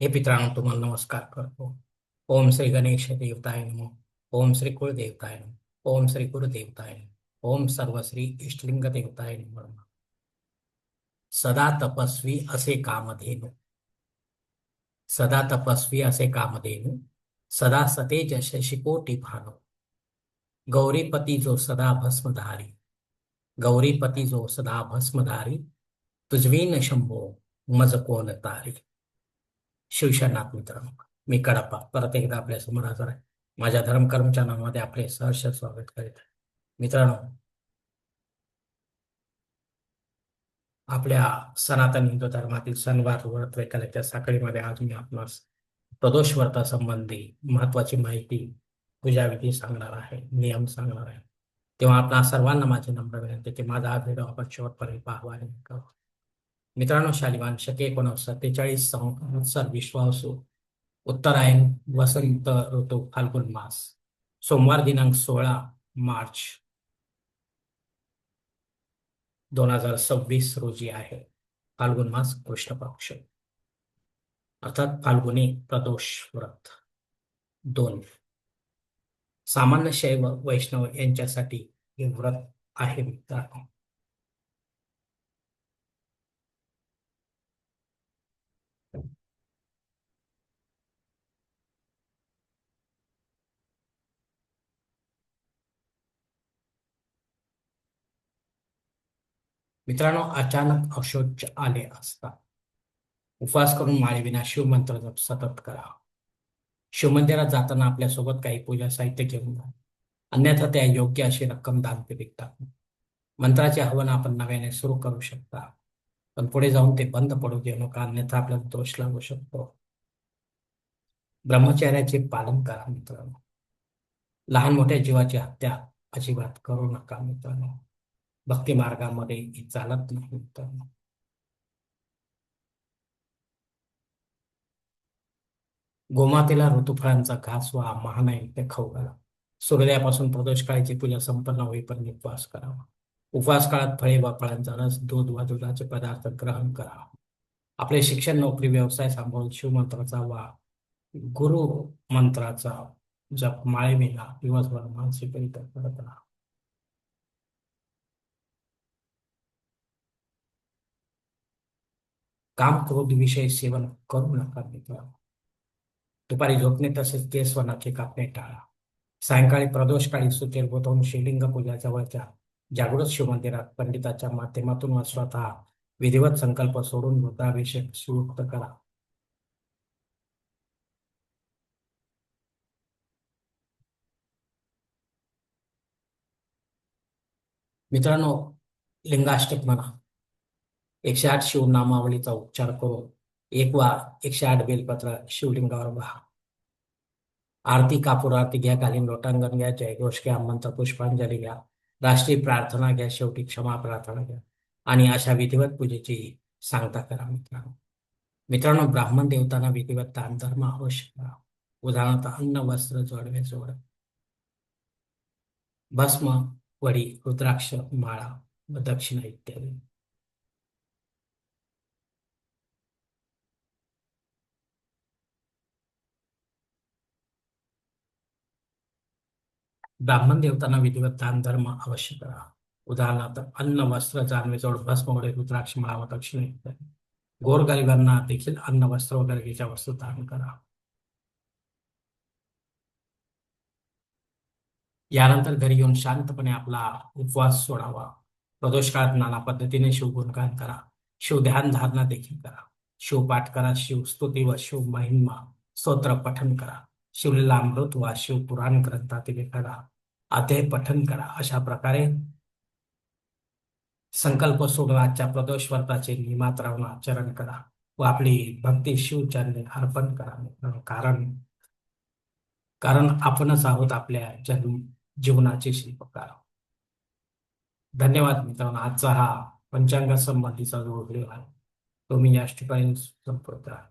हे पितरांनो तुम्हाला नमस्कार करतो. ओम श्री गणेश देवताय नमः. ओम श्री कुलदेवताय नमः. ओम श्री गुरुदेवताय नमः. ओम सर्वश्री इष्टलिंग देवताय नमः. सदा तपस्वी असे कामधेनु. सदा तपस्वी असे कामधेनु. सदा सतेज शशिकोटी भानु. गौरीपती जो सदा भस्मधारी. गौरीपती जो सदा भस्मधारी. तुझवीन शंभो मज कोण तारी. शिवशरणात मित्रांनो, मी कडप्पा परत एकदा आपल्या समोर हजर आहे. माझ्या धर्मकर्मच्या नावामध्ये आपले सहर्ष स्वागत करीत आहे. मित्रांनो, आपल्या सनातन हिंदू धर्मातील सणवार व्रत वैकल्याच्या साखळीमध्ये आज मी आपणास प्रदोष व्रता संबंधी महत्वाची माहिती, पूजाविधी सांगणार आहे, नियम सांगणार आहे. तेव्हा आपणा सर्वांना माझी नम्र विनंती की माझा हा व्हिडिओ आपण शेवटपर्यंत पाहावा आणि ऐकावा. मित्रांनो, शालिवान शके 1943 संवत्सर विश्वासू उत्तरायण वसंत ऋतू फाल्गुन मास सोमवार दिनांक 16 मार्च 2026 रोजी आहे. फाल्गुन मास कृष्ण पक्ष अर्थात फाल्गुनी प्रदोष व्रत 2. सामान्य शैव वैष्णव यांच्यासाठी हे व्रत आहे मित्रांनो. मित्रांनो, अचानक अशौच आले असता उपवास करून माळेविना शिवमंत्र जप सतत करा. शिवमंदिरात जाताना आपल्यासोबत काही पूजा साहित्य घेऊन जा, अन्यथा त्या योग्य अशी रक्कम दान पेटीत टाकू. मंत्राचे हवन आपण नव्याने सुरू करू शकता, पण पुढे जाऊन ते बंद पडू देऊ नका, अन्यथा आपल्याला दोष लागू शकतो. ब्रह्मचर्याचे पालन करा मित्रांनो. लहान मोठ्या जीवाची हत्या अजिबात करू नका मित्रांनो. भक्ती मार्गामध्ये ही चालत नाही मित्रांनो. गोमातेला ऋतुफळांचा घास वा महानैवेद्य खाऊ घाला. सूर्योदयापासून प्रदोष काळाची पूजा संपन्न होईपर्यंत उपवास करावा. उपवास काळात फळे व फळांचा रस, दूध व दुधाचे पदार्थ ग्रहण करा. आपले शिक्षण, नोकरी, व्यवसाय सांभाळून शिवमंत्राचा वा गुरु मंत्राचा जप माळेविना दिवसभर मानसिकरित्या करत राहा. काम क्रोध विषय सेवन करू नका मित्रांनो. दुपारी झोपणे तसेच केस व नखे कापणे टाळा. सायंकाळी प्रदोषकाळी सुतेल होऊन शिवलिंग पूजा जवळच्या जागृत शिवमंदिरात पंडिताच्या माध्यमातून व स्वतः विधिवत संकल्प सोडून रुद्राभिषेक सुयुक्त करा. मित्रांनो, लिंगाष्टक म्हणा. 108 शिवनामावलीचा उच्चार करून एक वा 108 बेलपत्र शिवलिंगावर वाहा. आरती, कापूर आरती घ्या, घालीन लोटांगण घ्या, जयघोष घ्या, मंत्र पुष्पांजली घ्या, राष्ट्रीय प्रार्थना घ्या, शेवटी क्षमा प्रार्थना घ्या आणि अशा विधिवत पूजेची सांगता करा मित्रांनो. मित्रांनो, ब्राह्मण देवतांना विधिवत दान धर्म अवश्य करा. उदाहरणार्थ अन्न, वस्त्र, जोडवे, जोड, भस्म, वडी, रुद्राक्ष, माळा व दक्षिणा इत्यादी. ब्राह्मण देवतांना विधिवत दान धर्म अवश्य करा. उदाहरणार्थ अन्न, वस्त्र, जानवे, जोड, भस्म, वडे, रुद्राक्ष, माळा व दक्षिणा इत्यादी. गोरगरिबांना देखील अन्न, वस्त्र व गरजेच्या वस्तू दान करा. यानंतर घरी येऊन शांतपणे आपला उपवास सोडावा. प्रदोष काळात नाना पद्धतीने शिवगुणगान करा. शिवध्यान धारणा देखील करा. शिवपाठ करा. शिवस्तुती व शिव महिमा स्तोत्र पठन करा. शिवलीलामृत वा शिवपुराण ग्रंथातील एखादा अध्याय पठन करा. अशा प्रकारे संकल्प सोडून आजच्या प्रदोष व्रताचे नियमात राहून आचरण करा व आपली भक्ती शिवचरणी अर्पण करा. कारण कारण आपणच आहोत आपल्या जीवनाचे शिल्पकार. धन्यवाद मित्रांनो. आजचा हा पंचांगा संबंधीचा जो व्हिडिओ आहे तो मी याच ठिकाणी संपवत आहे.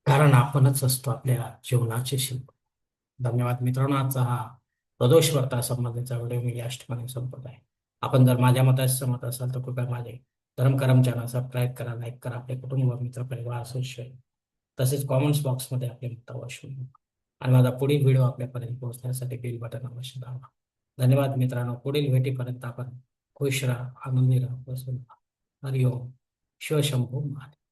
कारण आपणच असतो आपल्या जीवनाचे शिल्प. धन्यवाद मित्रांनो. आजचा हा प्रदोष व्रता संबंधीचा व्हिडिओ मी या ठिकाणी संपत आहे. आपण जर माझ्या मताशी सहमत असाल तर कृपया माझे धर्मकरम चॅनल सबस्क्राईब करा, लाईक करा, आपले कुटुंब, मित्र, परिवार शेअर, तसेच कॉमेंट्स बॉक्समध्ये आपले मत अवश्य लिहा. आणि माझा पुढील व्हिडिओ आपल्यापर्यंत पोहोचण्यासाठी बेल बटन अवश्य दाबा. धन्यवाद मित्रांनो. पुढील भेटीपर्यंत आपण खुश राहा, आनंदी राहा, प्रसन्न राहा. हरिओम. शिवशंभू महादेव.